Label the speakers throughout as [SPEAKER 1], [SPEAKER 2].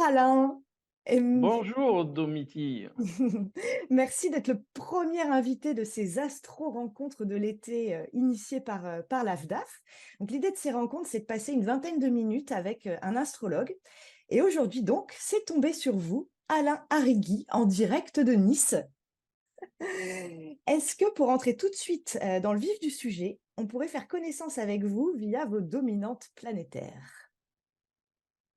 [SPEAKER 1] Alain. Et
[SPEAKER 2] Bonjour Domiti.
[SPEAKER 1] merci d'être le premier invité de ces astro-rencontres de l'été initiées par l'AFDAF. Donc, l'idée de ces rencontres, c'est de passer une vingtaine de minutes avec un astrologue. Et aujourd'hui, donc, c'est tombé sur vous, Alain Arrigui, en direct de Nice. Est-ce que pour entrer tout de suite dans le vif du sujet, on pourrait faire connaissance avec vous via vos dominantes planétaires?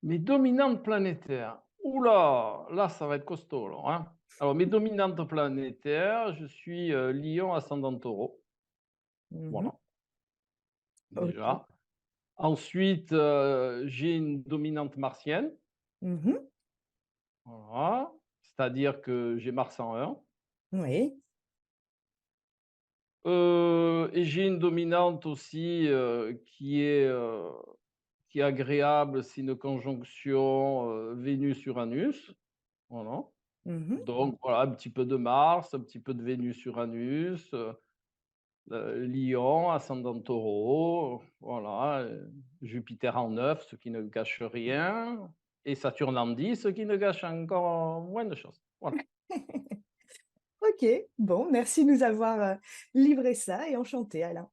[SPEAKER 2] Mes dominantes planétaires. Oula, là ça va être costaud alors, hein. Alors mes dominantes planétaires, je suis Lion ascendant Taureau,
[SPEAKER 1] Mhm.
[SPEAKER 2] voilà,
[SPEAKER 1] Ok.
[SPEAKER 2] déjà. Ensuite, j'ai une dominante martienne,
[SPEAKER 1] Mhm.
[SPEAKER 2] voilà. C'est-à-dire que j'ai Mars en 1.
[SPEAKER 1] Oui.
[SPEAKER 2] Et j'ai une dominante aussi qui est agréable, c'est une conjonction Vénus-Uranus. Voilà.
[SPEAKER 1] Mhm.
[SPEAKER 2] Donc voilà, un petit peu de Mars, un petit peu de Vénus-Uranus, Lion, ascendant Taureau, voilà, Jupiter en 9, ce qui ne gâche rien, et Saturne en 10, ce qui ne gâche encore moins de choses. Voilà.
[SPEAKER 1] OK, bon, merci de nous avoir, livré ça et enchanté, Alain.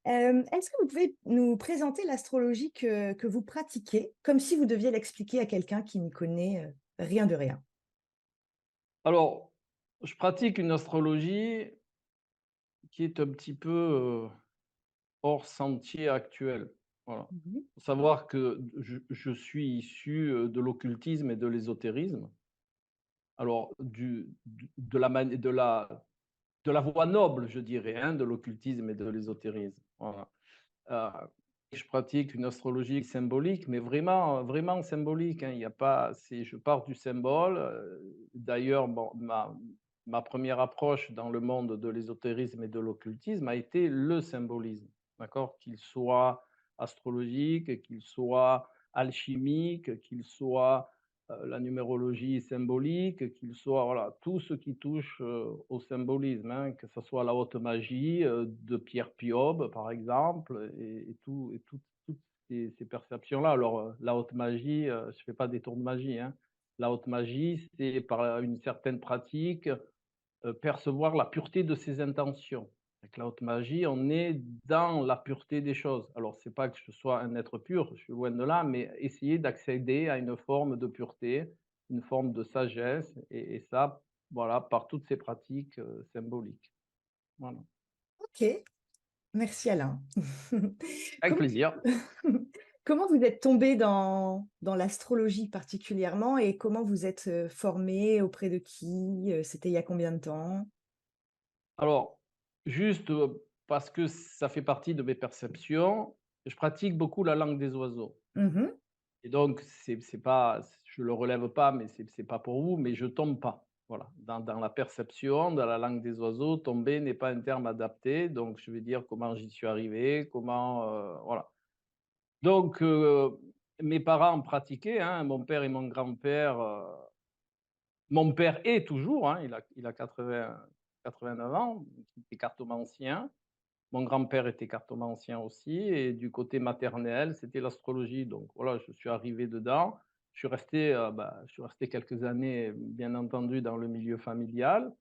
[SPEAKER 1] Est-ce que vous pouvez nous présenter l'astrologie que vous pratiquez, comme si vous deviez l'expliquer à quelqu'un qui n'y connaît, rien de rien?
[SPEAKER 2] Alors, je pratique une astrologie qui est un petit peu hors sentier actuel. Voilà.
[SPEAKER 1] Mmh.
[SPEAKER 2] Faut savoir que je suis issu de l'occultisme et de l'ésotérisme. Alors, de la voie noble, je dirais, hein, de l'occultisme et de l'ésotérisme. Voilà. Euh, je pratique une astrologie symbolique, mais vraiment, vraiment symbolique, hein. Il y a pas, je pars du symbole. D'ailleurs, bon, ma première approche dans le monde de l'ésotérisme et de l'occultisme a été le symbolisme, d'accord? Qu'il soit astrologique, qu'il soit alchimique, qu'il soit la numérologie symbolique, qu'il soit voilà, tout ce qui touche au symbolisme, hein, que ce soit la haute magie de Pierre Piob, par exemple, toutes ces perceptions-là. Alors, la haute magie, je ne fais pas des tours de magie, hein. La haute magie, c'est par une certaine pratique percevoir la pureté de ses intentions. Avec la haute magie, on est dans la pureté des choses. Alors, c'est pas que je sois un être pur, je suis loin de là, mais essayer d'accéder à une forme de pureté, une forme de sagesse, et ça, voilà, par toutes ces pratiques symboliques. Voilà.
[SPEAKER 1] OK, merci Alain.
[SPEAKER 2] Avec
[SPEAKER 1] Comment
[SPEAKER 2] plaisir.
[SPEAKER 1] comment vous êtes tombé dans l'astrologie particulièrement et comment vous êtes, formé? Auprès de qui? C'était il y a combien de temps?
[SPEAKER 2] Alors, juste parce que ça fait partie de mes perceptions, je pratique beaucoup la langue des oiseaux.
[SPEAKER 1] Mmh.
[SPEAKER 2] Et donc, c'est pas, je le relève pas, mais c'est pas pour vous, mais je tombe pas. Voilà. Dans la perception, dans la langue des oiseaux, tomber n'est pas un terme adapté. Donc, je vais dire comment j'y suis arrivé, comment, voilà. Donc, mes parents pratiquaient, hein, mon père et mon grand-père. Mon père est toujours, hein, il a 89 ans, il est cartomancien. Mon grand-père était cartomancien aussi, et du côté maternel, c'était l'astrologie. Donc voilà, je suis arrivé dedans. Je suis resté quelques années, bien entendu, dans le milieu familial.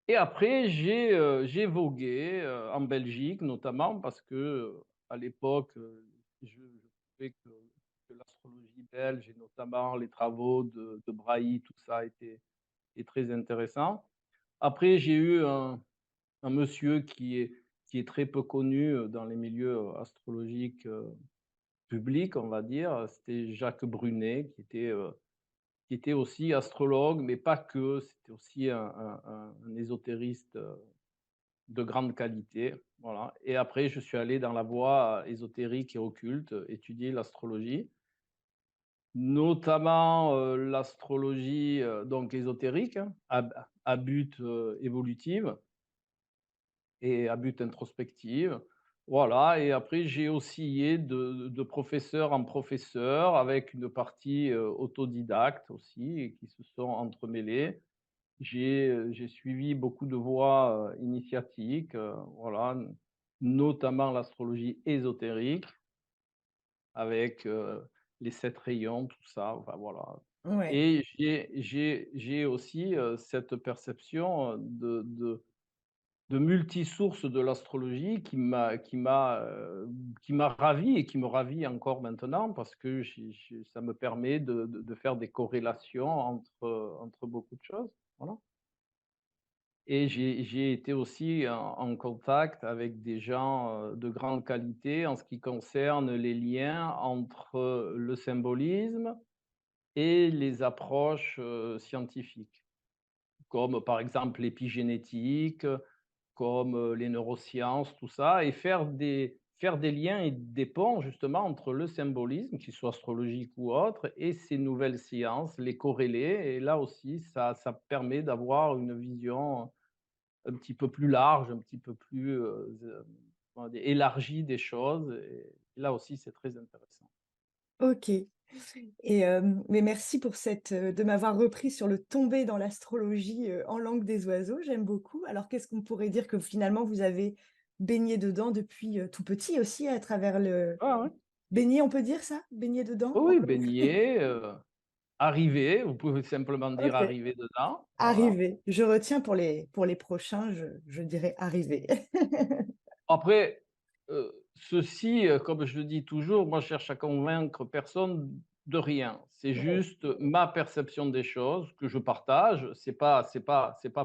[SPEAKER 2] Et après, j'ai vogué en Belgique, notamment parce que à l'époque, je trouvais que l'astrologie belge, et notamment les travaux de Brahi, tout ça est très intéressant. Après, j'ai eu un monsieur qui est très peu connu dans les milieux astrologiques publics, on va dire. C'était Jacques Brunet, qui était aussi astrologue, mais pas que. C'était aussi un ésotériste de grande qualité. Voilà. Et après, je suis allé dans la voie ésotérique et occulte, étudier l'astrologie, notamment l'astrologie donc ésotérique, hein, à but évolutif et à but introspectif. Voilà, et après j'ai oscillé de professeur en professeur avec une partie autodidacte aussi, et qui se sont entremêlées. J'ai suivi beaucoup de voies initiatiques, voilà, notamment l'astrologie ésotérique avec les 7 rayons, tout ça. Enfin, voilà,
[SPEAKER 1] Ouais.
[SPEAKER 2] Et j'ai aussi, cette perception, de multisources de l'astrologie qui m'a ravi et qui me ravit encore maintenant parce que ça me permet de faire des corrélations entre beaucoup de choses, voilà. Et j'ai été aussi en contact avec des gens, de grande qualité en ce qui concerne les liens entre le symbolisme et les approches, scientifiques, comme par exemple l'épigénétique, comme, les neurosciences, tout ça, et faire des liens et des ponts justement entre le symbolisme, qu'il soit astrologique ou autre, et ces nouvelles sciences, les corréler. Et là aussi, ça permet d'avoir une vision un petit peu plus large, un petit peu plus, comment dire? Élargie des choses, et là aussi, c'est très intéressant.
[SPEAKER 1] OK. Et mais merci pour de m'avoir repris sur le tombé dans l'astrologie, en langue des oiseaux, j'aime beaucoup. Alors qu'est-ce qu'on pourrait dire que finalement vous avez baigné dedans depuis, tout petit aussi à travers le
[SPEAKER 2] Ah ouais.
[SPEAKER 1] baigné, on peut dire ça? Baigner dedans?
[SPEAKER 2] Oui, oui, baigner, arriver, vous pouvez simplement dire
[SPEAKER 1] OK,
[SPEAKER 2] arriver dedans, voilà.
[SPEAKER 1] arrivé. Je retiens pour les prochains, je dirais arrivé.
[SPEAKER 2] Après, ceci, comme je le dis toujours, moi je cherche à convaincre personne de rien. C'est
[SPEAKER 1] Ouais.
[SPEAKER 2] juste ma perception des choses que je partage. C'est pas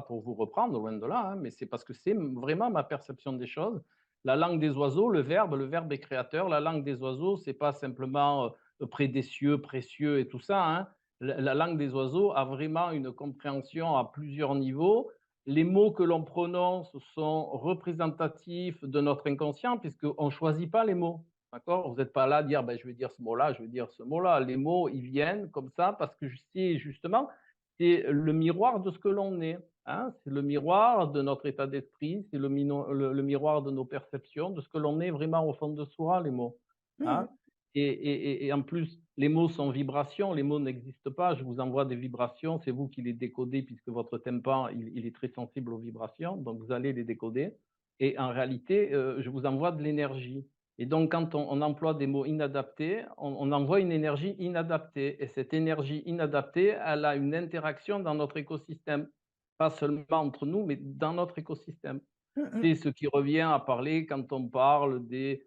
[SPEAKER 2] pour vous reprendre, loin de là, hein, mais c'est parce que c'est vraiment ma perception des choses. La langue des oiseaux, le verbe est créateur. La langue des oiseaux, c'est pas simplement, près des cieux, précieux et tout ça, hein. La langue des oiseaux a vraiment une compréhension à plusieurs niveaux. Les mots que l'on prononce sont représentatifs de notre inconscient puisqu'on ne choisit pas les mots. D'accord? Vous n'êtes pas là à dire ben, je vais dire ce mot-là, je vais dire ce mot-là. Les mots, ils viennent comme ça parce que c'est justement c'est le miroir de ce que l'on est. Hein? C'est le miroir de notre état d'esprit, c'est le miroir de nos perceptions, de ce que l'on est vraiment au fond de soi, les mots.
[SPEAKER 1] Mmh.
[SPEAKER 2] Hein? Et en plus, les mots sont vibrations, les mots n'existent pas. Je vous envoie des vibrations, c'est vous qui les décodez puisque votre tympan, il est très sensible aux vibrations, donc vous allez les décoder. Et en réalité, je vous envoie de l'énergie. Et donc, quand on emploie des mots inadaptés, on envoie une énergie inadaptée. Et cette énergie inadaptée, elle a une interaction dans notre écosystème. Pas seulement entre nous, mais dans notre écosystème.
[SPEAKER 1] Mmh mh.
[SPEAKER 2] C'est ce qui revient à parler quand on parle des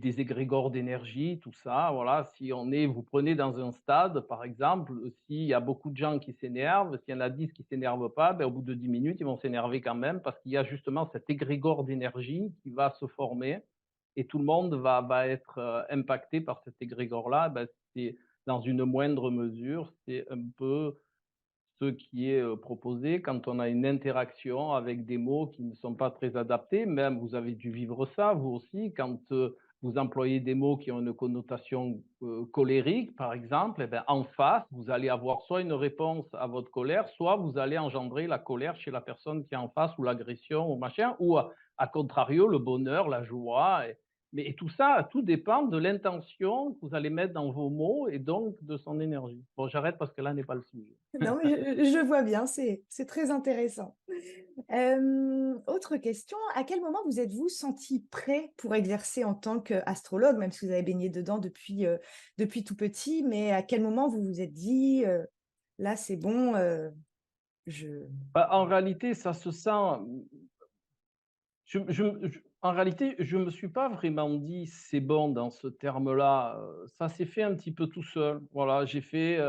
[SPEAKER 2] égrégores d'énergie, tout ça, voilà. Si on est Vous prenez dans un stade, par exemple, s'il y a beaucoup de gens qui s'énervent, s'il y en a 10 qui s'énervent pas, ben, au bout de 10 minutes, ils vont s'énerver quand même parce qu'il y a justement cet égrégore d'énergie qui va se former et tout le monde va être, impacté par cet égrégore-là. Ben, c'est dans une moindre mesure, c'est un peu ce qui est, proposé quand on a une interaction avec des mots qui ne sont pas très adaptés. Même vous avez dû vivre ça, vous aussi, quand, vous employez des mots qui ont une connotation, colérique, par exemple, et ben, en face, vous allez avoir soit une réponse à votre colère, soit vous allez engendrer la colère chez la personne qui est en face ou l'agression ou machin, ou à contrario, le bonheur, la joie. Et tout ça, tout dépend de l'intention que vous allez mettre dans vos mots et donc de son énergie. Bon, j'arrête parce que là n'est pas le sujet.
[SPEAKER 1] Non, mais je vois bien, c'est très intéressant. Autre question, à quel moment vous êtes-vous senti prêt pour exercer en tant qu'astrologue, même si vous avez baigné dedans depuis tout petit, mais à quel moment vous vous êtes dit, «Là, c'est bon, je»
[SPEAKER 2] Bah, en réalité, ça se sent, en réalité, je me suis pas vraiment dit: «C'est bon» dans ce terme-là, ça s'est fait un petit peu tout seul. Voilà, j'ai fait,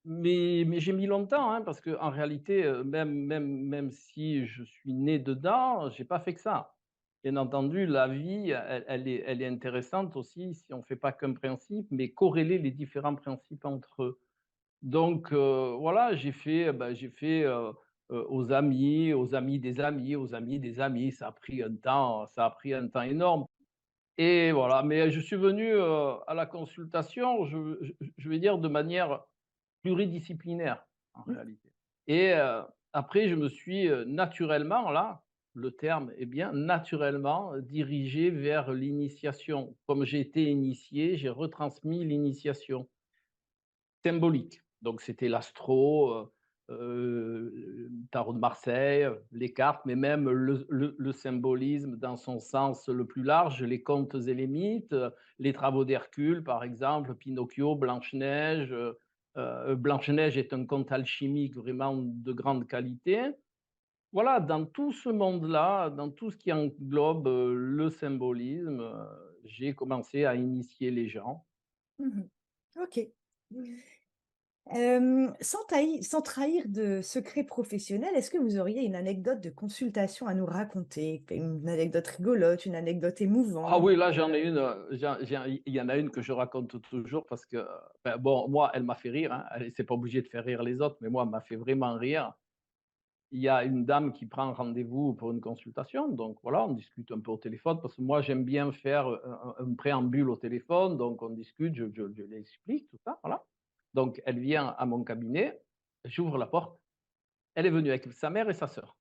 [SPEAKER 2] mais j'ai mis longtemps, hein, parce qu'en réalité, même si je suis né dedans, j'ai pas fait que ça. Bien entendu, la vie, elle est intéressante aussi si on fait pas qu'un principe, mais corréler les différents principes entre eux. Donc voilà, aux amis des amis, aux amis des amis. Ça a pris un temps énorme et voilà. Mais je suis venu, à la consultation, je vais dire de manière pluridisciplinaire, en
[SPEAKER 1] mmh,
[SPEAKER 2] réalité. Et après je me suis, naturellement là, le terme est bien, naturellement, dirigé vers l'initiation. Comme j'ai été initié, j'ai retransmis l'initiation. Symbolique. Donc c'était l'astro, le tarot de Marseille, les cartes, mais même le symbolisme dans son sens le plus large, les contes et les mythes, les travaux d'Hercule, par exemple, Pinocchio, Blanche-Neige, Blanche-Neige est un conte alchimique vraiment de grande qualité. Voilà, dans tout ce monde-là, dans tout ce qui englobe, le symbolisme, j'ai commencé à initier les gens.
[SPEAKER 1] Mmh. OK. Sans trahir de secret professionnel, est-ce que vous auriez une anecdote de consultation à nous raconter? Une anecdote rigolote, une anecdote
[SPEAKER 2] Ah
[SPEAKER 1] émouvante?
[SPEAKER 2] oui, là, j'en ai une, il y en a une que je raconte toujours parce que, enfin bon, moi, elle m'a fait rire, hein. Elle c'est pas obligé de faire rire les autres, mais moi, elle m'a fait vraiment rire. Il y a une dame qui prend rendez-vous pour une consultation, donc voilà, on discute un peu au téléphone parce que moi, j'aime bien faire, un préambule au téléphone, donc on discute, je lui explique tout ça, voilà. Donc elle vient à mon cabinet, j'ouvre la porte, elle est venue avec sa mère et sa sœur.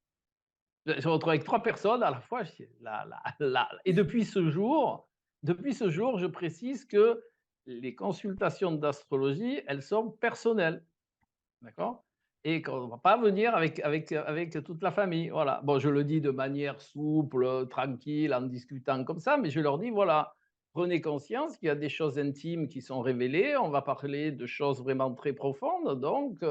[SPEAKER 2] Je me retrouve avec 3 personnes à la fois, je dis: «La» et depuis ce jour, je précise que les consultations d'astrologie, elles sont personnelles. D'accord? Et qu'on ne va pas venir avec toute la famille, voilà. Bon, je le dis de manière souple, tranquille, en discutant comme ça, mais je leur dis: «Voilà, prenez conscience qu'il y a des choses intimes qui sont révélées, on va parler de choses vraiment très profondes, donc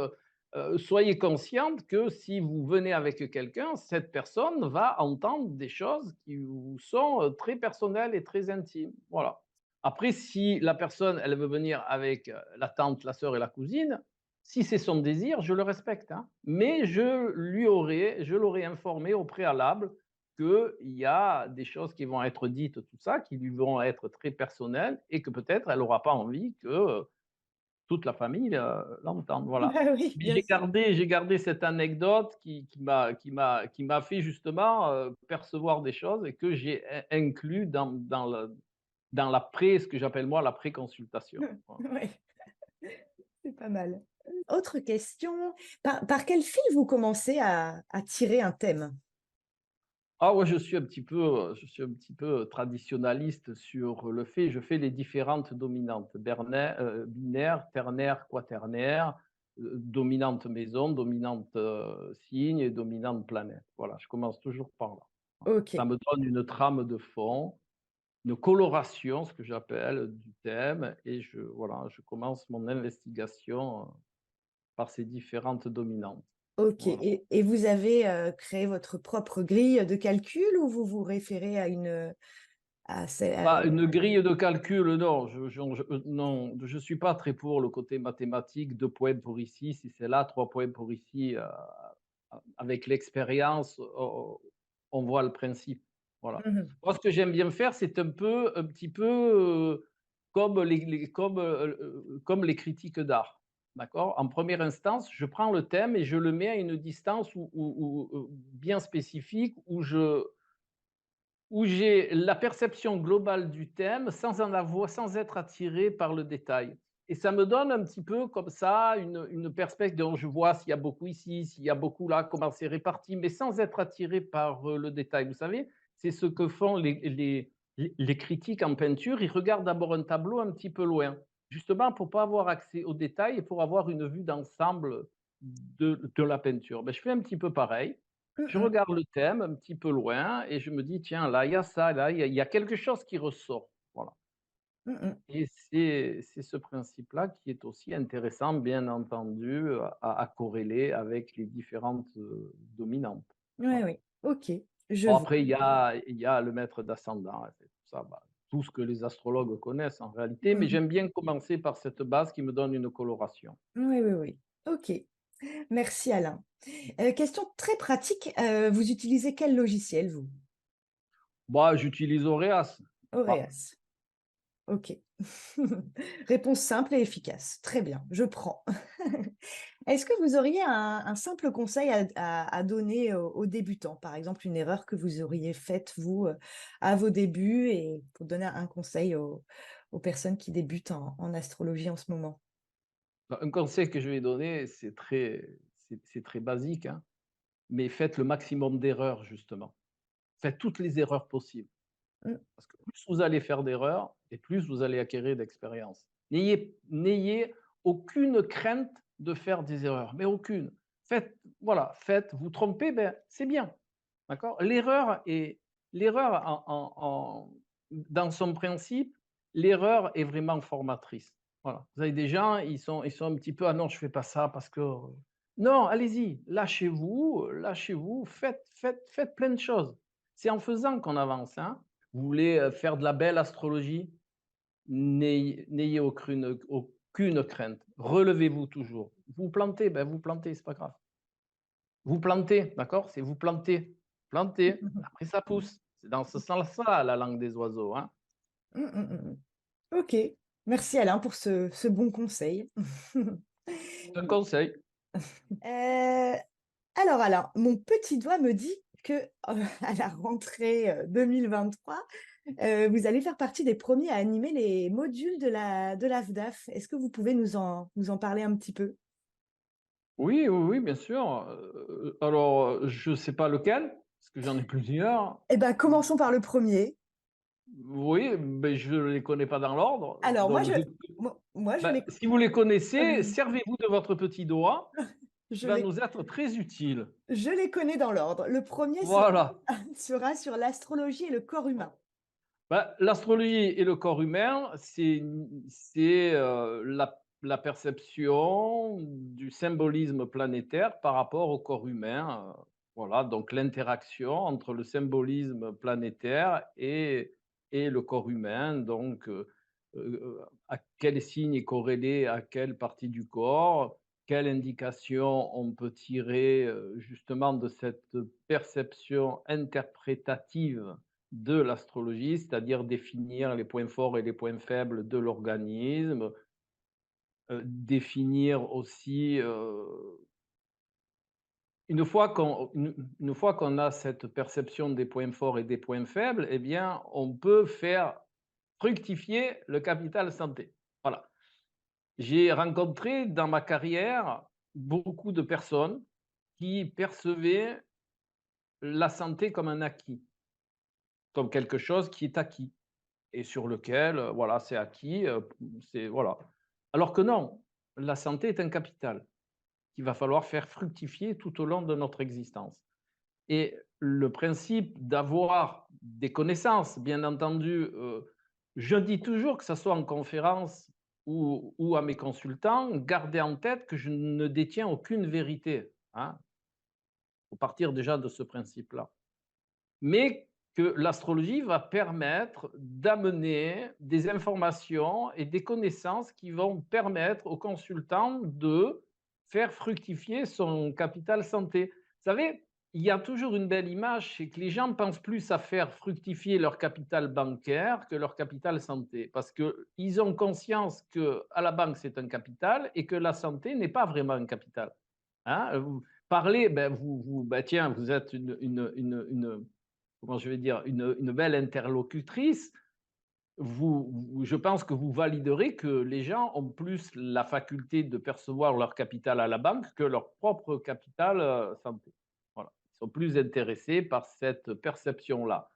[SPEAKER 2] soyez consciente que si vous venez avec quelqu'un, cette personne va entendre des choses qui vous sont, très personnelles et très intimes». Voilà. Après si la personne, elle veut venir avec, la tante, la sœur et la cousine, si c'est son désir, je le respecte, hein, mais je l'aurais informé au préalable qu'il y a des choses qui vont être dites, tout ça, qui lui vont être très personnelles et que peut-être elle aura pas envie que, toute la famille, l'entende, voilà.
[SPEAKER 1] Bah oui,
[SPEAKER 2] Mais
[SPEAKER 1] bien sûr.
[SPEAKER 2] j'ai gardé cette anecdote qui m'a fait justement, percevoir des choses et que j'ai inclus dans la ce que j'appelle moi la pré-consultation. Voilà.
[SPEAKER 1] Ouais, c'est pas mal. Autre question, par quel fil vous commencez à tirer un thème?
[SPEAKER 2] Ah ouais, je suis un petit peu traditionnaliste sur le fait je fais les différentes dominantes, binaire, ternaire, quaternaire, dominante maison, dominante, signe et dominante planète. Voilà, je commence toujours par là. Voilà. Ça
[SPEAKER 1] OK,
[SPEAKER 2] me donne une trame de fond, une coloration, ce que j'appelle, du thème et je commence mon investigation, par ces différentes dominantes.
[SPEAKER 1] OK,
[SPEAKER 2] Voilà.
[SPEAKER 1] et vous avez, créé votre propre grille de calcul ou vous vous référez à une, à celle à
[SPEAKER 2] Bah, une grille de calcul, non, non, je suis pas très pour le côté mathématique, 2 points pour ici, si c'est là, 3 points pour ici, avec l'expérience, on voit le principe, voilà.
[SPEAKER 1] mmh
[SPEAKER 2] Moi, ce que j'aime bien faire, c'est un petit peu, comme comme les critiques d'art, d'accord? En première instance, je prends le thème et je le mets à une distance bien spécifique, où j'ai la perception globale du thème sans être attiré par le détail. Et ça me donne un petit peu comme ça une perspective dont je vois s'il y a beaucoup ici, s'il y a beaucoup là, comment c'est réparti, mais sans être attiré par le détail. Vous savez, c'est ce que font les critiques en peinture. Ils regardent d'abord un tableau un petit peu loin, justement pour pas avoir accès aux détails et pour avoir une vue d'ensemble de la peinture. Ben, je fais un petit peu pareil.
[SPEAKER 1] Mmh
[SPEAKER 2] Je
[SPEAKER 1] mh.
[SPEAKER 2] regarde le thème un petit peu loin et je me dis: «Tiens, là, il y a ça, là, il y a quelque chose qui ressort». Voilà
[SPEAKER 1] Mmh mh.
[SPEAKER 2] et c'est ce principe-là qui est aussi intéressant, bien entendu, à corréler avec les différentes, dominantes.
[SPEAKER 1] Ouais,
[SPEAKER 2] Voilà.
[SPEAKER 1] oui. OK, je
[SPEAKER 2] Bon,
[SPEAKER 1] vois.
[SPEAKER 2] après, il y a le maître d'ascendant, hein, c'est tout ça, bah, tout ce que les astrologues connaissent en réalité, mais
[SPEAKER 1] Mmh mh.
[SPEAKER 2] j'aime bien commencer par cette base qui me donne une coloration.
[SPEAKER 1] Oui, oui, oui. OK. Merci Alain. Question très pratique, vous utilisez quel logiciel vous?
[SPEAKER 2] Moi, j'utilise Auréas. Bah,
[SPEAKER 1] Auréas. OK. Réponse simple et efficace. Très bien, je prends. Est-ce que vous auriez un simple conseil à donner aux débutants? Par exemple, une erreur que vous auriez faite, vous, à vos débuts et pour donner un conseil aux personnes qui débutent en astrologie en ce moment?
[SPEAKER 2] bah, un conseil que je vais donner, c'est très basique, hein. Mais faites le maximum d'erreurs, justement. Faites toutes les erreurs possibles.
[SPEAKER 1] Mmh.
[SPEAKER 2] Parce que plus vous allez faire d'erreurs et plus vous allez acquérir d'expérience. N'ayez aucune crainte de faire des erreurs, mais aucune. Faites, voilà, faites, vous trompez, ben, c'est bien. D'accord. L'erreur dans son principe, l'erreur est vraiment formatrice. Voilà. Vous avez des gens, ils sont un petit peu: «Ah non, je fais pas ça parce que» non, allez-y, lâchez-vous, faites plein de choses. C'est en faisant qu'on avance, hein. Vous voulez, faire de la belle astrologie? N'ayez aucune crainte. Relevez-vous toujours. Vous plantez, ben vous plantez, c'est pas grave. Vous plantez, d'accord? C'est vous plantez. Plantez, après ça pousse. C'est dans ce sens-là, la langue des oiseaux, hein.
[SPEAKER 1] Mmh, mmh, mmh, mmh. OK. Merci Alain pour ce bon conseil.
[SPEAKER 2] C'est un conseil.
[SPEAKER 1] Heu, alors Alain, mon petit doigt me dit que, à la rentrée, 2023, vous allez faire partie des premiers à animer les modules de la FDAF. Est-ce que vous pouvez nous en parler un petit peu?
[SPEAKER 2] Oui, oui, oui, bien sûr. Alors, je ne sais pas lequel, parce que j'en ai plusieurs.
[SPEAKER 1] Eh ben, commençons par le premier.
[SPEAKER 2] Oui, mais je ne les connais pas dans l'ordre.
[SPEAKER 1] Alors moi
[SPEAKER 2] Donc
[SPEAKER 1] je
[SPEAKER 2] je
[SPEAKER 1] moi je
[SPEAKER 2] bah,
[SPEAKER 1] les
[SPEAKER 2] si vous les connaissez, servez-vous de votre petit doigt,
[SPEAKER 1] je
[SPEAKER 2] qui va
[SPEAKER 1] les
[SPEAKER 2] nous être très utile.
[SPEAKER 1] je les connais dans l'ordre. Le premier
[SPEAKER 2] Voilà.
[SPEAKER 1] sera sur l'astrologie et le corps humain.
[SPEAKER 2] Bah, l'astrologie et le corps humain, c'est la perception du symbolisme planétaire par rapport au corps humain, voilà, donc l'interaction entre le symbolisme planétaire et le corps humain, donc à quel signe est corrélé à quelle partie du corps, quelle indication on peut tirer, justement de cette perception interprétative de l'astrologie, c'est-à-dire définir les points forts et les points faibles de l'organisme, définir aussi, une fois qu'on a cette perception des points forts et des points faibles, eh bien, on peut faire fructifier le capital santé. Voilà. J'ai rencontré dans ma carrière beaucoup de personnes qui percevaient la santé comme un acquis, comme quelque chose qui est acquis. Et sur lequel, voilà, c'est acquis, c'est voilà. Alors que non, la santé est un capital qu'il va falloir faire fructifier tout au long de notre existence. Et le principe d'avoir des connaissances, bien entendu, je dis toujours, que ça soit en conférence ou à mes consultants, gardez en tête que je ne détiens aucune vérité, hein. Il faut partir déjà de ce principe-là. Mais que l'astrologie va permettre d'amener des informations et des connaissances qui vont permettre au consultant de faire fructifier son capital santé. Vous savez, il y a toujours une belle image, c'est que les gens pensent plus à faire fructifier leur capital bancaire que leur capital santé, parce qu'ils ont conscience que à la banque, c'est un capital et que la santé n'est pas vraiment un capital. Hein, vous parlez, ben, ben, tiens, vous êtes comment je vais dire, une belle interlocutrice, je pense que vous validerez que les gens ont plus la faculté de percevoir leur capital à la banque que leur propre capital santé. Voilà. Ils sont plus intéressés par cette perception-là.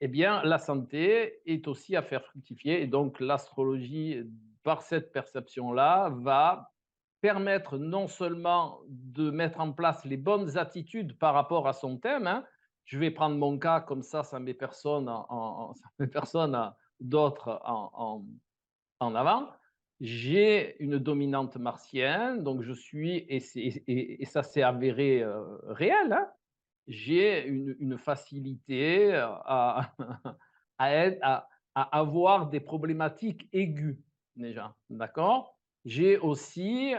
[SPEAKER 2] Eh bien, la santé est aussi à faire fructifier et donc l'astrologie, par cette perception-là, va permettre non seulement de mettre en place les bonnes attitudes par rapport à son thème, hein. Je vais prendre mon cas comme ça met personne ça met personne d'autre en avant. J'ai une dominante martienne, donc je suis et ça s'est avéré, réel, hein. J'ai une facilité, à à avoir des problématiques aiguës, déjà, d'accord? J'ai aussi,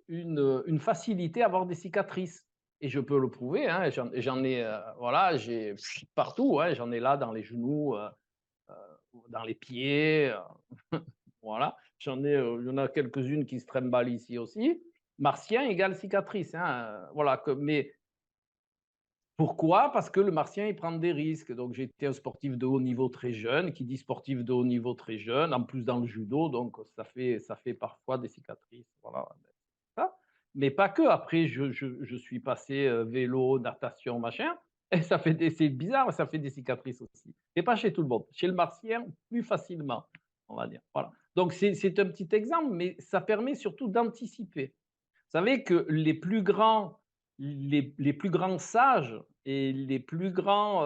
[SPEAKER 2] une facilité à avoir des cicatrices et je peux le prouver, hein, j'en ai, voilà, j'ai partout, hein, j'en ai là dans les genoux, dans les pieds, voilà. Il y en a quelques-unes qui se trimballent ici aussi. Martien égale cicatrice, hein, voilà que mais pourquoi? Parce que le martien, il prend des risques. Donc, j'ai été un sportif de haut niveau très jeune. Qui dit sportif de haut niveau très jeune, en plus dans le judo, donc ça fait parfois des cicatrices. Voilà, ça. Mais pas que. Après, je suis passé vélo, natation, machin. Et c'est bizarre, mais ça fait des cicatrices aussi. Mais pas chez tout le monde. Chez le martien, plus facilement, on va dire. Voilà. Donc, c'est un petit exemple, mais ça permet surtout d'anticiper. Vous savez que les plus grands les plus grands sages et les plus grands,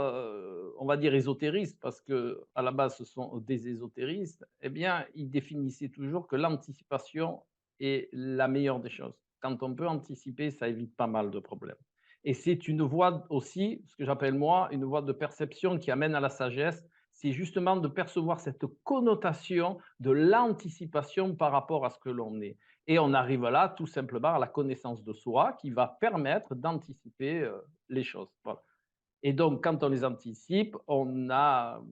[SPEAKER 2] on va dire ésotéristes, parce que à la base ce sont des ésotéristes, eh bien, ils définissaient toujours que l'anticipation est la meilleure des choses. Quand on peut anticiper, ça évite pas mal de problèmes et c'est une voie aussi, ce que j'appelle moi, une voie de perception qui amène à la sagesse. C'est justement de percevoir cette connotation de l'anticipation par rapport à ce que l'on est. Et on arrive là tout simplement à la connaissance de soi qui va permettre d'anticiper les choses. Voilà. Et donc, quand on les anticipe, on a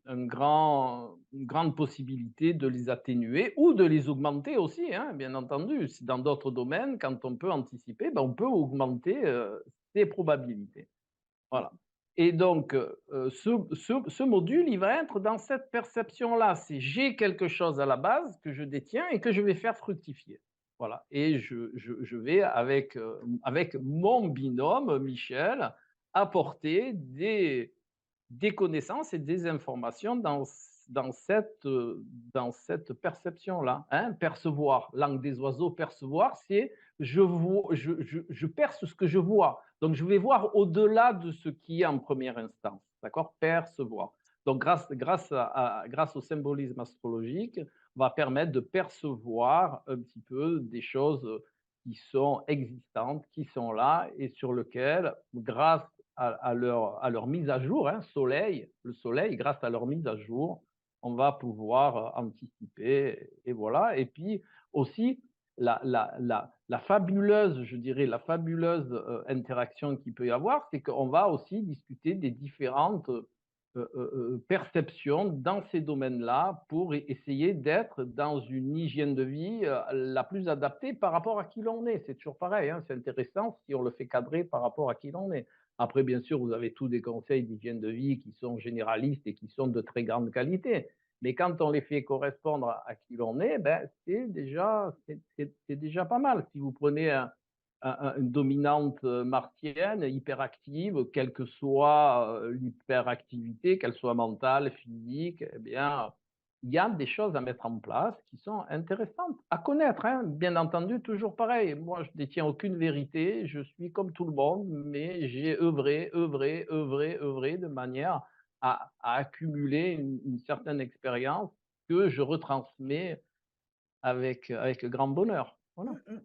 [SPEAKER 2] une grande possibilité de les atténuer ou de les augmenter aussi, hein, bien entendu. Si dans d'autres domaines, quand on peut anticiper, ben, on peut augmenter ses probabilités. Voilà. Et donc, ce module, il va être dans cette perception-là. C'est j'ai quelque chose à la base que je détiens et que je vais faire fructifier. Voilà. Et je vais avec mon binôme, Michel, apporter des connaissances et des informations dans cette perception-là, hein. Percevoir, langue des oiseaux, percevoir, c'est je perce ce que je vois. Donc, je vais voir au-delà de ce qui est en première instance, d'accord? Percevoir. Donc, grâce au symbolisme astrologique, on va permettre de percevoir un petit peu des choses qui sont existantes, qui sont là et sur lesquelles, grâce à leur mise à jour, hein, le soleil, grâce à leur mise à jour, on va pouvoir anticiper et voilà. Et puis aussi, la fabuleuse, je dirais, la fabuleuse interaction qu'il peut y avoir, c'est qu'on va aussi discuter des différentes perceptions dans ces domaines-là pour essayer d'être dans une hygiène de vie la plus adaptée par rapport à qui l'on est. C'est toujours pareil, hein, c'est intéressant si on le fait cadrer par rapport à qui l'on est. Après, bien sûr, vous avez tous des conseils d'hygiène de vie qui sont généralistes et qui sont de très grande qualité. Mais quand on les fait correspondre à qui l'on est, ben, c'est déjà pas mal. Si vous prenez une dominante martienne hyperactive, quelle que soit l'hyperactivité, qu'elle soit mentale, physique, eh bien, il y a des choses à mettre en place qui sont intéressantes à connaître, hein. Bien entendu, toujours pareil. Moi, je ne détiens aucune vérité. Je suis comme tout le monde, mais j'ai œuvré de manière à accumuler une certaine expérience que je retransmets avec grand bonheur. Voilà.
[SPEAKER 1] Mmh mh.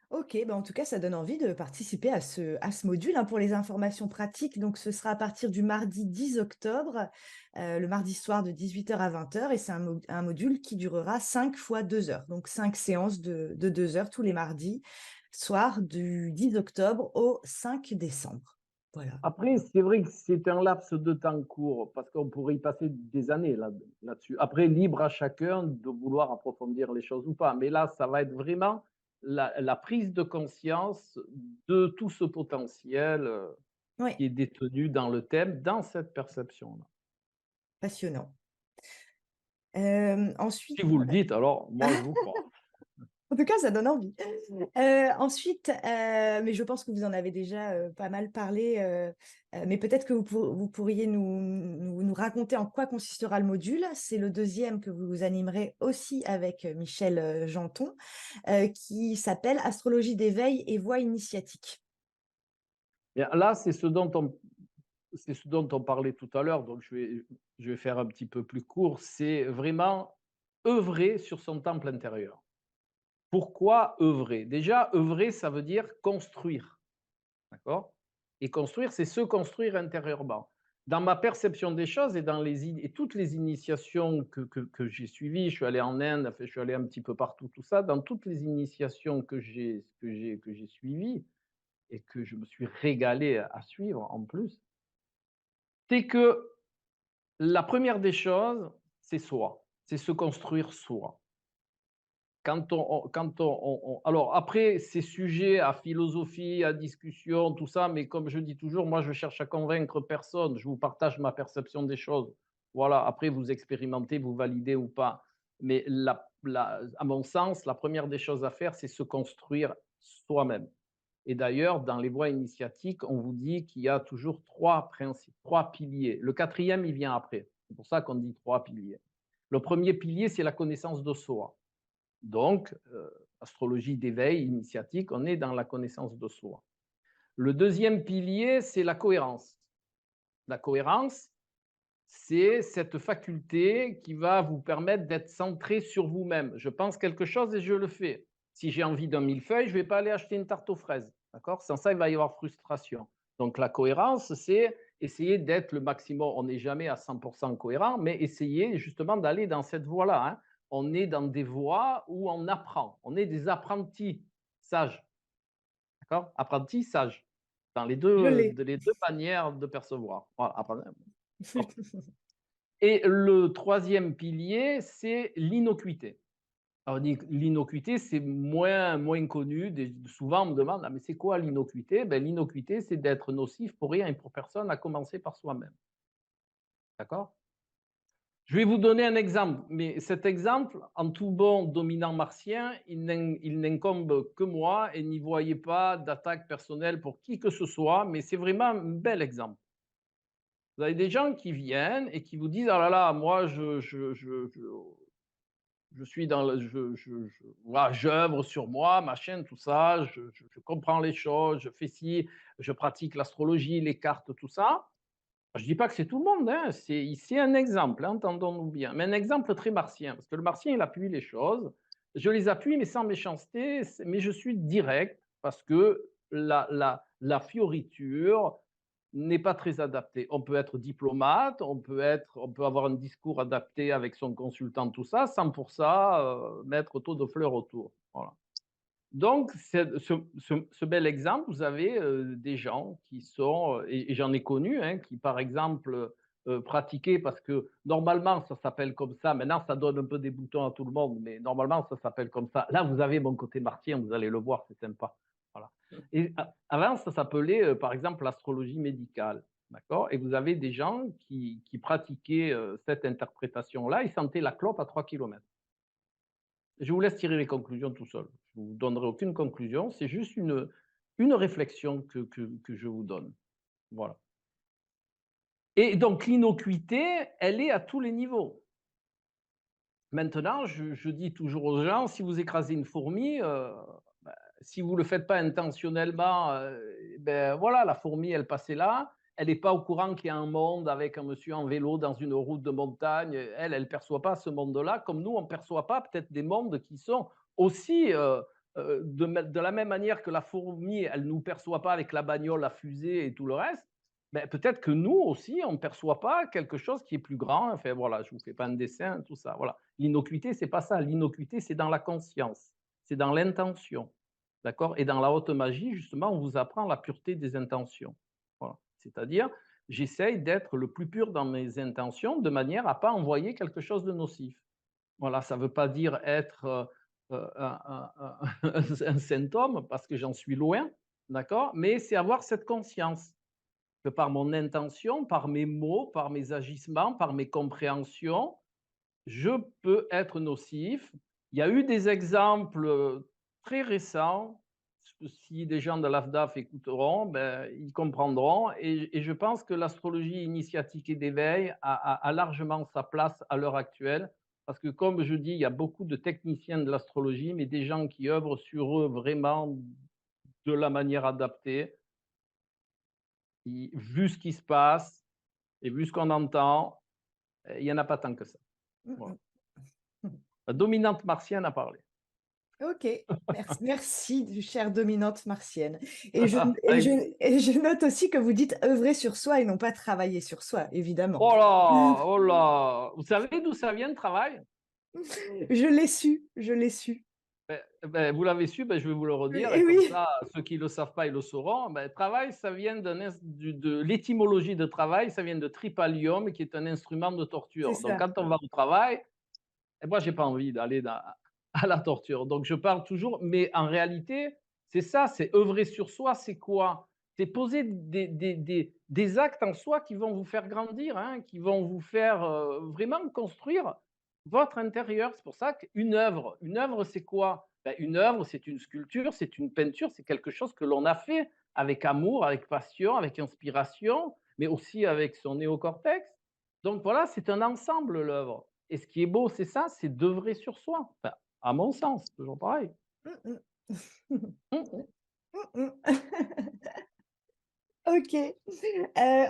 [SPEAKER 1] OK, bah, en tout cas, ça donne envie de participer à ce module, hein. Pour les informations pratiques, donc ce sera à partir du mardi 10 octobre, le mardi soir de 18 h à 20 h et c'est un module qui durera 5 fois 2 heures, donc 5 séances de 2 heures tous les mardis soirs du 10 octobre au 5 décembre. Voilà.
[SPEAKER 2] Après, c'est vrai que c'est un laps de temps court parce qu'on pourrait y passer des années là-dessus. Après, libre à chacun de vouloir approfondir les choses ou pas. Mais là, ça va être vraiment la prise de conscience de tout ce potentiel
[SPEAKER 1] Oui,
[SPEAKER 2] qui est détenu dans le thème, dans cette perception-là.
[SPEAKER 1] passionnant. Ensuite
[SPEAKER 2] Si vous le dites, alors moi, je vous crois.
[SPEAKER 1] en tout cas, ça donne envie. Ensuite, mais je pense que vous en avez déjà, pas mal parlé, mais peut-être que vous pourriez nous raconter en quoi consistera le module. C'est le deuxième que vous animerez aussi avec, Michel, Janton, qui s'appelle «Astrologie d'éveil et voie initiatique».
[SPEAKER 2] Bien, là, c'est ce dont on parlait tout à l'heure, donc je vais faire un petit peu plus court. C'est vraiment œuvrer sur son temple intérieur. Pourquoi œuvrer? Déjà, œuvrer, ça veut dire construire, d'accord? Et construire, c'est se construire intérieurement. Dans ma perception des choses et dans et toutes les initiations que j'ai suivies, je suis allé en Inde, enfin, je suis allé un petit peu partout, tout ça, dans toutes les initiations que j'ai suivies et que je me suis régalé à suivre en plus, c'est que la première des choses, c'est soi, c'est se construire soi. Alors après, c'est sujet à philosophie, à discussion, tout ça, mais comme je dis toujours, moi, je cherche à convaincre personne. Je vous partage ma perception des choses. Voilà, après, vous expérimentez, vous validez ou pas. Mais à mon sens, la première des choses à faire, c'est se construire soi-même. Et d'ailleurs, dans les voies initiatiques, on vous dit qu'il y a toujours trois principes, trois piliers. Le quatrième, il vient après. C'est pour ça qu'on dit trois piliers. Le premier pilier, c'est la connaissance de soi. Donc, astrologie d'éveil initiatique, on est dans la connaissance de soi. Le deuxième pilier, c'est la cohérence. La cohérence, c'est cette faculté qui va vous permettre d'être centré sur vous-même. Je pense quelque chose et je le fais. Si j'ai envie d'un millefeuille, je ne vais pas aller acheter une tarte aux fraises. D'accord? Sans ça, il va y avoir frustration. Donc la cohérence, c'est essayer d'être le maximum. On n'est jamais à 100% cohérent, mais essayer justement d'aller dans cette voie-là, hein. On est dans des voies où on apprend. On est des apprentis sages. D'accord? Apprentis sages. Dans
[SPEAKER 1] Je l'ai.
[SPEAKER 2] les deux manières de percevoir. Voilà, et le troisième pilier, c'est l'innocuité. Alors, l'innocuité, c'est moins connu. Souvent, on me demande, ah, mais c'est quoi l'innocuité? Ben, l'innocuité, c'est d'être nocif pour rien et pour personne, à commencer par soi-même. D'accord? Je vais vous donner un exemple, mais cet exemple, en tout bon dominant martien, il n'incombe que moi et n'y voyez pas d'attaque personnelle pour qui que ce soit, mais c'est vraiment un bel exemple. Vous avez des gens qui viennent et qui vous disent, ah là là, moi, je suis dans le, voilà, j'œuvre sur moi, machin, tout ça, je comprends les choses, je fais ci, je pratique l'astrologie, les cartes, tout ça. Je ne dis pas que c'est tout le monde, hein, c'est ici un exemple, hein, entendons-nous bien, mais un exemple très martien, parce que le martien, il appuie les choses. Je les appuie, mais sans méchanceté, mais je suis direct, parce que la fioriture n'est pas très adaptée. On peut être diplomate, on peut avoir un discours adapté avec son consultant, tout ça, sans pour ça mettre autant de fleurs autour. Voilà. Donc, ce bel exemple, vous avez des gens qui sont, et j'en ai connu, hein, qui par exemple pratiquaient, parce que normalement ça s'appelle comme ça, maintenant ça donne un peu des boutons à tout le monde, mais normalement ça s'appelle comme ça. Là, vous avez mon côté martien, vous allez le voir, c'est sympa. Voilà. Et avant, ça s'appelait par exemple l'astrologie médicale. D'accord. Et vous avez des gens qui pratiquaient cette interprétation-là, ils sentaient la clope à 3 kilomètres. Je vous laisse tirer les conclusions tout seul. Je ne vous donnerai aucune conclusion, c'est juste une réflexion que je vous donne. Voilà. Et donc l'innocuité, elle est à tous les niveaux. Maintenant, je dis toujours aux gens, si vous écrasez une fourmi, ben, si vous ne le faites pas intentionnellement, ben voilà, la fourmi, elle passait là, elle n'est pas au courant qu'il y a un monde avec un monsieur en vélo dans une route de montagne, elle ne perçoit pas ce monde-là, comme nous, on ne perçoit pas peut-être des mondes qui sont aussi, de la même manière que la fourmi, elle ne nous perçoit pas avec la bagnole, la fusée et tout le reste, ben, peut-être que nous aussi, on ne perçoit pas quelque chose qui est plus grand. Enfin, voilà, je ne vous fais pas un dessin, tout ça. Voilà. L'innocuité, ce n'est pas ça. L'innocuité, c'est dans la conscience, c'est dans l'intention. D'accord. Et dans la haute magie, justement, on vous apprend la pureté des intentions. Voilà. C'est-à-dire, j'essaye d'être le plus pur dans mes intentions de manière à ne pas envoyer quelque chose de nocif. Voilà, ça ne veut pas dire être un symptôme, parce que j'en suis loin, d'accord, mais c'est avoir cette conscience que par mon intention, par mes mots, par mes agissements, par mes compréhensions, je peux être nocif. Il y a eu des exemples très récents. Si des gens de l'AFDAF écouteront, ben, ils comprendront. Et je pense que l'astrologie initiatique et d'éveil a largement sa place à l'heure actuelle. Parce que, comme je dis, il y a beaucoup de techniciens de l'astrologie, mais des gens qui œuvrent sur eux vraiment de la manière adaptée. Vu ce qui se passe et vu ce qu'on entend, il n'y en a pas tant que ça. Voilà.
[SPEAKER 1] Mmh.
[SPEAKER 2] La dominante martienne a parlé.
[SPEAKER 1] OK, merci, chère dominante martienne. Et je et je et je note aussi que vous dites œuvrer sur soi et non pas travailler sur soi, évidemment.
[SPEAKER 2] Oh là, oh là. Vous savez d'où ça vient le travail?
[SPEAKER 1] Je l'ai su.
[SPEAKER 2] Vous l'avez su, je vais vous le redire, et
[SPEAKER 1] Et
[SPEAKER 2] comme
[SPEAKER 1] oui,
[SPEAKER 2] ça, ceux qui ne le savent pas, ils le sauront. Travail, ça vient de l'étymologie de travail, ça vient de tripalium, qui est un instrument de
[SPEAKER 1] c'est
[SPEAKER 2] torture. Donc,
[SPEAKER 1] ça.
[SPEAKER 2] quand on va au travail, et moi, j'ai pas envie d'aller à la torture. Donc, je parle toujours, mais en réalité, c'est ça, c'est œuvrer sur soi, c'est quoi? C'est poser des actes en soi qui vont vous faire grandir, hein, qui vont vous faire vraiment construire votre intérieur. C'est pour ça une œuvre, c'est quoi? Ben, une œuvre, c'est une sculpture, c'est une peinture, c'est quelque chose que l'on a fait avec amour, avec passion, avec inspiration, mais aussi avec son néocortex. Donc voilà, c'est un ensemble, l'œuvre. Et ce qui est beau, c'est ça, c'est d'œuvrer sur soi. Enfin, à mon sens, toujours pareil.
[SPEAKER 1] Mmh mh.
[SPEAKER 2] Mmh.
[SPEAKER 1] Mmh mh. OK.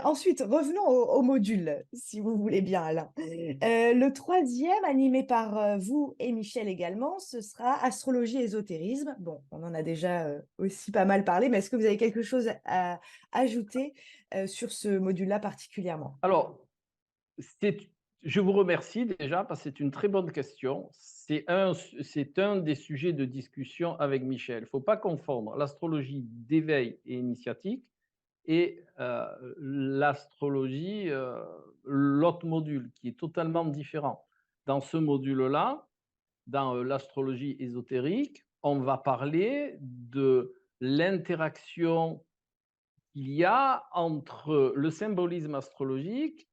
[SPEAKER 1] Ensuite, revenons au module, si vous voulez bien, Alain. Le troisième, animé par, vous et Michel également, ce sera astrologie, ésotérisme. Bon, on en a déjà, aussi pas mal parlé, mais est-ce que vous avez quelque chose à ajouter, sur ce module-là particulièrement?
[SPEAKER 2] Alors, c'est je vous remercie déjà parce que c'est une très bonne question. C'est un des sujets de discussion avec Michel. Il ne faut pas confondre l'astrologie d'éveil et initiatique et l'astrologie, l'autre module qui est totalement différent. Dans ce module-là, dans, l'astrologie ésotérique, on va parler de l'interaction qu'il y a entre le symbolisme astrologique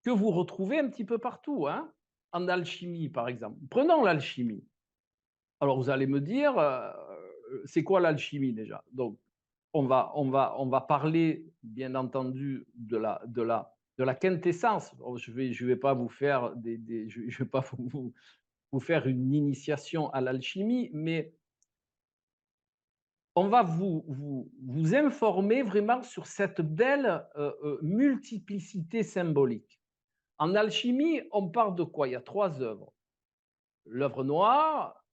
[SPEAKER 2] que vous retrouvez un petit peu partout, hein, en alchimie, par exemple. Prenons l'alchimie. Alors vous allez me dire, c'est quoi l'alchimie déjà? Donc on va parler bien entendu de la quintessence. Oh, je vais pas vous faire je vais pas vous faire une initiation à l'alchimie, mais on va vous informer vraiment sur cette belle, multiplicité symbolique. En alchimie, on parle de quoi? Il y a 3 œuvres: l'œuvre noire,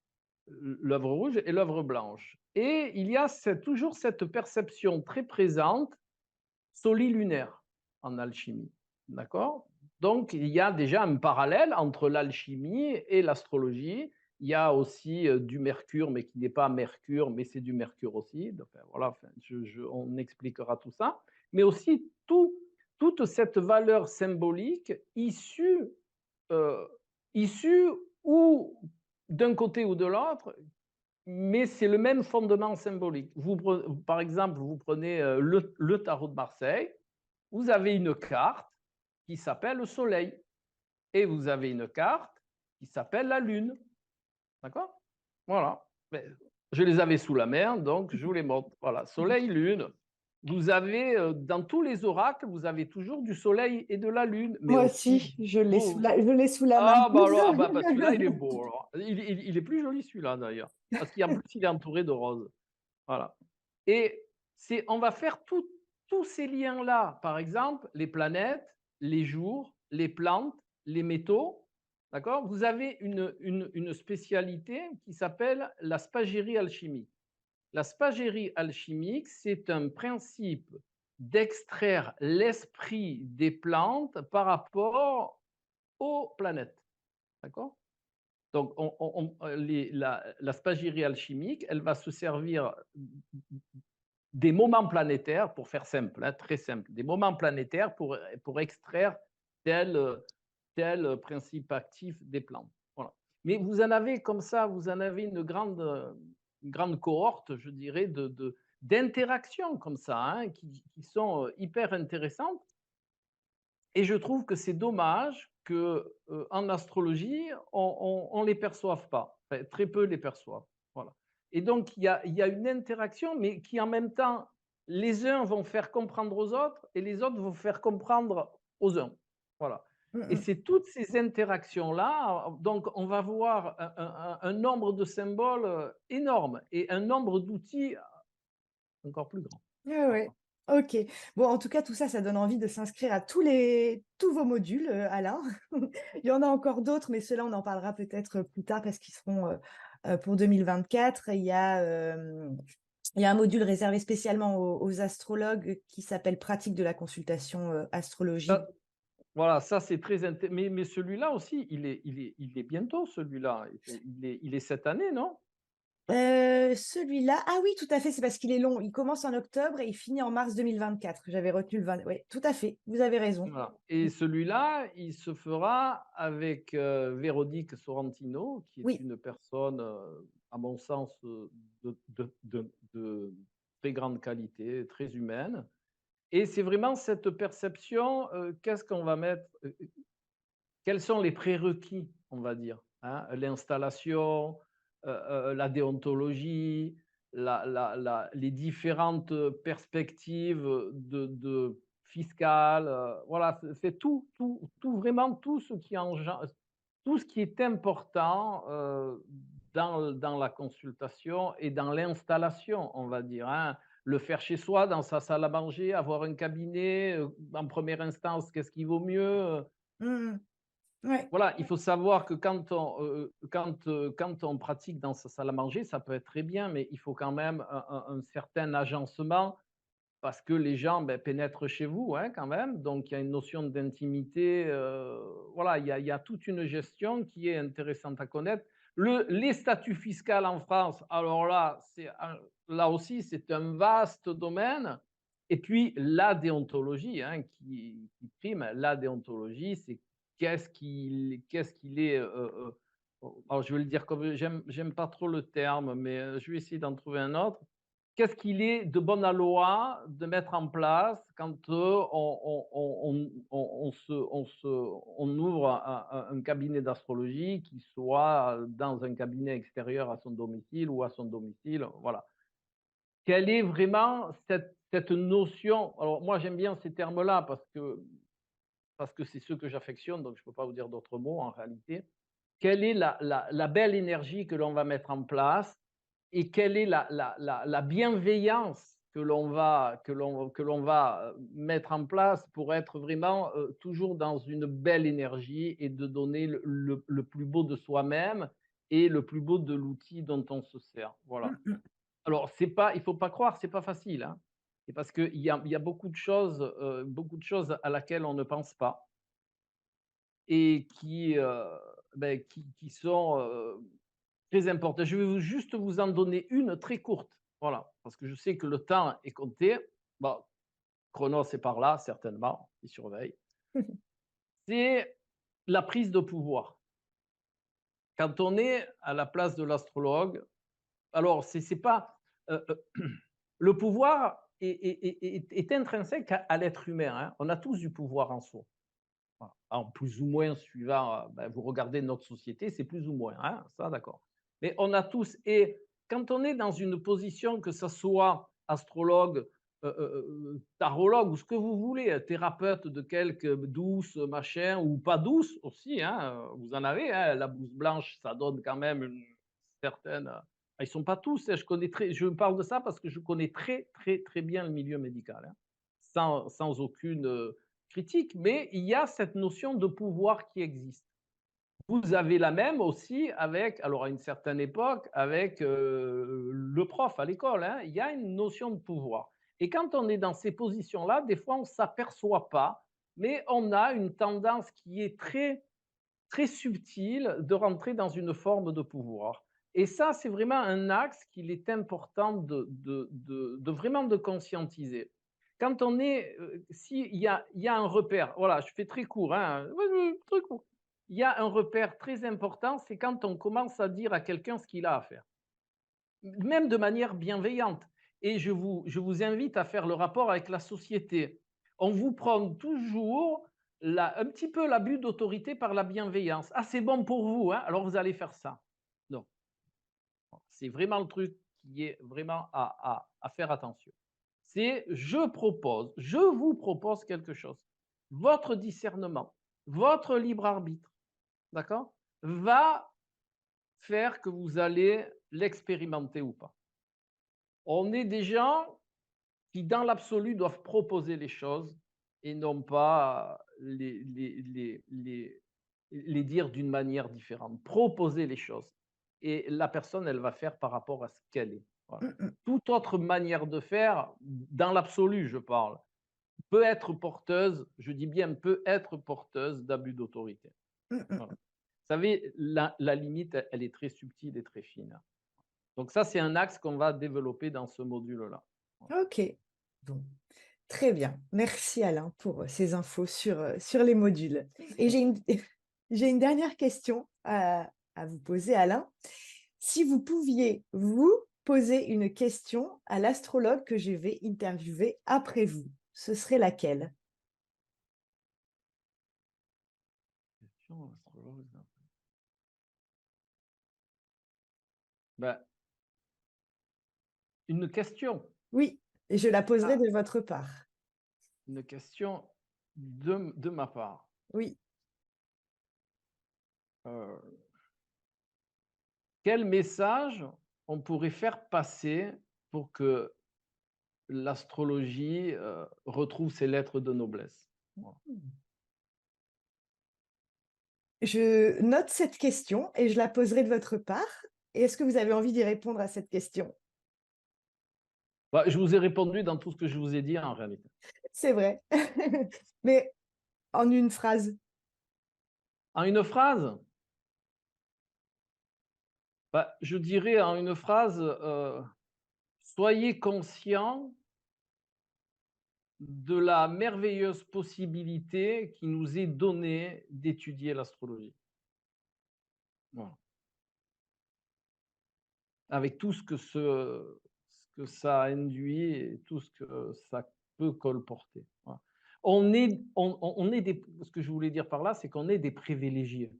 [SPEAKER 2] l'œuvre rouge et l'œuvre blanche. Et il y a toujours cette perception très présente solilunaire en alchimie. D'accord? Donc, il y a déjà un parallèle entre l'alchimie et l'astrologie. Il y a aussi du mercure, mais qui n'est pas mercure, mais c'est du mercure aussi. Enfin, voilà, enfin, on expliquera tout ça. Mais aussi toute cette valeur symbolique euh, issue ou d'un côté ou de l'autre, mais c'est le même fondement symbolique. Par exemple, vous prenez le tarot de Marseille, vous avez une carte qui s'appelle le soleil et vous avez une carte qui s'appelle la lune. D'accord? Voilà. Mais je les avais sous la main, donc je vous les montre. Voilà, soleil, lune. Vous avez, dans tous les oracles, vous avez toujours du soleil et de la lune, mais
[SPEAKER 1] Moi
[SPEAKER 2] aussi
[SPEAKER 1] aussi,
[SPEAKER 2] vous.
[SPEAKER 1] je l'ai sous la main.
[SPEAKER 2] Ah, bah alors, ah bah, celui-là, il est beau. Alors. Il est plus joli, celui-là, d'ailleurs. Parce qu'en plus, il est entouré de roses. Voilà. Et on va faire tous ces liens-là. Par exemple, les planètes, les jours, les plantes, les métaux. D'accord? Vous avez une spécialité qui s'appelle la spagyrie alchimique. La spagyrie alchimique, c'est un principe d'extraire l'esprit des plantes par rapport aux planètes. D'accord? Donc, la spagyrie alchimique, elle va se servir des moments planétaires, pour faire simple, hein, très simple, des moments planétaires pour extraire tel, tel principe actif des plantes. Voilà. Mais vous en avez comme ça, vous en avez une grande cohorte, je dirais, d'interactions comme ça, hein, qui sont hyper intéressantes. Et je trouve que c'est dommage que, en astrologie, on les perçoive pas. Enfin, très peu les perçoivent. Voilà. Et donc il y a une interaction, mais qui en même temps, les uns vont faire comprendre aux autres et les autres vont faire comprendre aux uns. Voilà.
[SPEAKER 1] Mmh
[SPEAKER 2] Et
[SPEAKER 1] mh.
[SPEAKER 2] c'est toutes ces interactions-là, donc on va voir un nombre de symboles, énorme et un nombre d'outils encore plus grand.
[SPEAKER 1] Ouais,
[SPEAKER 2] Voilà.
[SPEAKER 1] ouais. OK. Bon, en tout cas, tout ça, ça donne envie de s'inscrire à tous vos modules, Alain. Il y en a encore d'autres, mais ceux-là, on en parlera peut-être plus tard parce qu'ils seront, pour 2024. Il y a un module réservé spécialement aux astrologues qui s'appelle «Pratique de la consultation, astrologique».
[SPEAKER 2] Ça, Voilà, ça c'est très mais celui-là aussi, il est bientôt celui-là. Il est cette année, non?
[SPEAKER 1] Celui-là, ah oui, tout à fait, c'est parce qu'il est long. Il commence en octobre et il finit en mars 2024. J'avais retenu le 20, oui, tout à fait, vous avez raison.
[SPEAKER 2] Voilà, et celui-là, il se fera avec, Véronique Sorrentino, qui est
[SPEAKER 1] Oui.
[SPEAKER 2] une personne, à mon sens, de très grande qualité, très humaine, et c'est vraiment cette perception, qu'est-ce qu'on va mettre, quels sont les prérequis, on va dire, hein? L'installation, la déontologie, les différentes perspectives fiscales, voilà, c'est tout vraiment tout ce qui est important dans la consultation et dans l'installation, on va dire, hein. le faire chez soi, dans sa salle à manger, avoir un cabinet, en première instance, qu'est-ce qui vaut mieux?
[SPEAKER 1] Mmh. Ouais.
[SPEAKER 2] Voilà, il faut savoir que quand on pratique dans sa salle à manger, ça peut être très bien, mais il faut quand même un certain agencement parce que les gens, beh, pénètrent chez vous, hein, quand même. Donc il y a une notion d'intimité, voilà, il y a toute une gestion qui est intéressante à connaître. Les statuts fiscaux en France, alors là, là aussi, c'est un vaste domaine et puis la déontologie, hein, qui prime. La déontologie, c'est qu'est-ce qu'il est, alors je vais le dire comme j'aime pas trop le terme, mais, je vais essayer d'en trouver un autre. Qu'est-ce qu'il est de bonne loi de mettre en place quand, on ouvre un cabinet d'astrologie qui soit dans un cabinet extérieur à son domicile ou à son domicile, voilà. Quelle est vraiment cette notion? Alors moi j'aime bien ces termes-là parce que c'est ceux que j'affectionne, donc je ne peux pas vous dire d'autres mots en réalité. Quelle est la belle énergie que l'on va mettre en place et quelle est la bienveillance que l'on va mettre en place pour être vraiment, toujours dans une belle énergie et de donner le plus beau de soi-même et le plus beau de l'outil dont on se sert, voilà.
[SPEAKER 1] Mmh mh.
[SPEAKER 2] Alors c'est pas il faut pas croire, c'est pas facile, hein. C'est parce qu'il y a beaucoup de choses à laquelle on ne pense pas et qui sont, très importantes. Je vais juste vous en donner une très courte, voilà, parce que je sais que le temps est compté. Bon, Chronos est par là, certainement, il surveille. C'est la prise de pouvoir. Quand on est à la place de l'astrologue, alors c'est pas, le pouvoir est intrinsèque à l'être humain, hein. On a tous du pouvoir en soi. Voilà. Alors plus ou moins suivant, vous regardez notre société, c'est plus ou moins, hein, ça d'accord. Mais on a tous et quand on est dans une position, que ça soit astrologue, tarologue ou ce que vous voulez, thérapeute de quelque douce, machin ou pas douce aussi, hein, vous en avez, hein, la blouse blanche, ça donne quand même une certaine, ils sont pas tous, hein, je parle de ça parce que je connais très, très, très bien le milieu médical, hein, sans aucune, critique, mais il y a cette notion de pouvoir qui existe. Vous avez la même aussi avec, alors à une certaine époque, avec le prof à l'école, hein, il y a une notion de pouvoir. Et quand on est dans ces positions-là, des fois on ne s'aperçoit pas, mais on a une tendance qui est très, très subtile de rentrer dans une forme de pouvoir. Et ça, c'est vraiment un axe qu'il est important de vraiment de conscientiser. Quand on est, s'il y a un repère, voilà, je fais très court, hein, oui, oui, très court. Il y a un repère très important, c'est quand on commence à dire à quelqu'un ce qu'il a à faire, même de manière bienveillante. Et je vous invite à faire le rapport avec la société. On vous prend toujours un petit peu l'abus d'autorité par la bienveillance. Ah, c'est bon pour vous, hein, alors vous allez faire ça. Non, c'est vraiment le truc qui est vraiment à faire attention. C'est je vous propose quelque chose. Votre discernement, votre libre arbitre, d'accord, va faire que vous allez l'expérimenter ou pas. On est des gens qui, dans l'absolu, doivent proposer les choses et non pas les dire d'une manière différente. Proposer les choses. Et la personne, elle va faire par rapport à ce qu'elle est. Voilà.
[SPEAKER 1] Mmh mh.
[SPEAKER 2] Toute autre manière de faire, dans l'absolu, je parle, peut être porteuse, je dis bien peut être porteuse d'abus d'autorité.
[SPEAKER 1] Mmh
[SPEAKER 2] Voilà.
[SPEAKER 1] mh.
[SPEAKER 2] Vous savez, la limite, elle est très subtile et très fine. Donc ça, c'est un axe qu'on va développer dans ce module-là.
[SPEAKER 1] OK. Bon, très bien. Merci Alain pour, ces infos sur les modules et j'ai une j'ai une dernière question à vous poser Alain. Si vous pouviez, vous, poser une question à l'astrologue que je vais interviewer après vous, ce serait laquelle?
[SPEAKER 2] Question astrologue. Ben, une question.
[SPEAKER 1] Oui, et je la poserai
[SPEAKER 2] Ah,
[SPEAKER 1] de votre part.
[SPEAKER 2] une question de ma part.
[SPEAKER 1] Oui.
[SPEAKER 2] Euh, Quel message on pourrait faire passer pour que l'astrologie retrouve ses lettres de noblesse. Voilà.
[SPEAKER 1] Je note cette question et je la poserai de votre part. Et est-ce que vous avez envie d'y répondre à cette question?
[SPEAKER 2] Bah, je vous ai répondu dans tout ce que je vous ai dit en réalité.
[SPEAKER 1] C'est vrai. Mais en une phrase.
[SPEAKER 2] En une phrase, bah, je dirais en une phrase, soyez conscients de la merveilleuse possibilité qui nous est donnée d'étudier l'astrologie. Voilà. Avec tout ce que ça induit et tout ce que ça peut colporter. Voilà. On est des, ce que je voulais dire par là, c'est qu'on est des privilégiés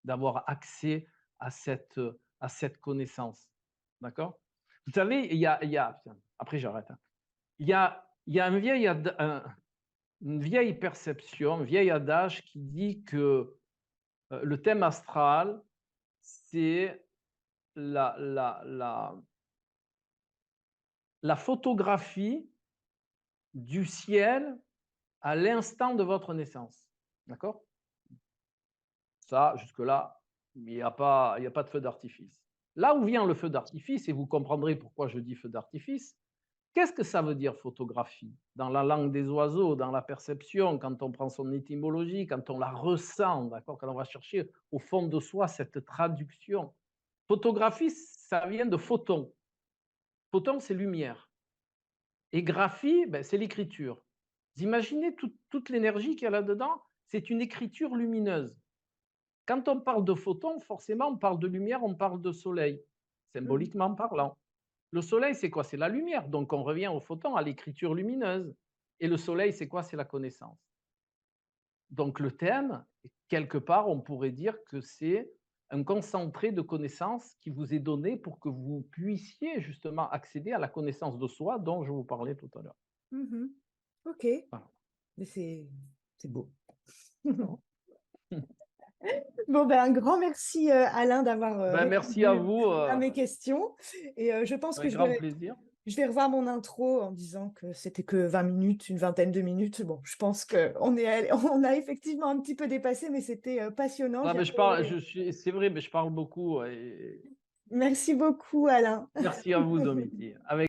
[SPEAKER 2] d'avoir accès à cette connaissance. D'accord? Vous savez, tiens, après j'arrête, hein. Il y a une vieille perception, un vieil adage qui dit que le thème astral, c'est la, la, la, la photographie du ciel à l'instant de votre naissance. D'accord? Ça, jusque-là, il y a pas de feu d'artifice. Là où vient le feu d'artifice, et vous comprendrez pourquoi je dis feu d'artifice, qu'est-ce que ça veut dire photographie? Dans la langue des oiseaux, dans la perception, quand on prend son étymologie, quand on la ressent, d'accord, quand on va chercher au fond de soi cette traduction. Photographie, ça vient de photon. Photon, c'est lumière. Et graphie, ben, c'est l'écriture. Vous imaginez toute l'énergie qu'il y a là-dedans? C'est une écriture lumineuse. Quand on parle de photons, forcément, on parle de lumière, on parle de soleil,
[SPEAKER 1] Mmh.
[SPEAKER 2] symboliquement parlant. Le soleil, c'est quoi? C'est la lumière. Donc, on revient au photon, à l'écriture lumineuse. Et le soleil, c'est quoi? C'est la connaissance. Donc, le thème, quelque part, on pourrait dire que c'est un concentré de connaissances qui vous est donné pour que vous puissiez justement accéder à la connaissance de soi dont je vous parlais tout à l'heure.
[SPEAKER 1] Mmh. OK.
[SPEAKER 2] Voilà.
[SPEAKER 1] Mais c'est beau.
[SPEAKER 2] Bon.
[SPEAKER 1] Bon, ben, un grand merci, Alain, d'avoir,
[SPEAKER 2] Ben, merci à
[SPEAKER 1] répondu
[SPEAKER 2] vous,
[SPEAKER 1] à mes questions et je pense que
[SPEAKER 2] avec grand plaisir.
[SPEAKER 1] je vais revoir mon intro en disant que c'était que 20 minutes, une vingtaine de minutes. Bon, je pense qu'on est allé on a effectivement un petit peu dépassé, mais c'était, passionnant,
[SPEAKER 2] Ah,
[SPEAKER 1] j'ai
[SPEAKER 2] mais je parle,
[SPEAKER 1] adoré.
[SPEAKER 2] c'est vrai, mais je parle beaucoup. Et
[SPEAKER 1] Merci beaucoup, Alain.
[SPEAKER 2] merci à vous, Domiti. Avec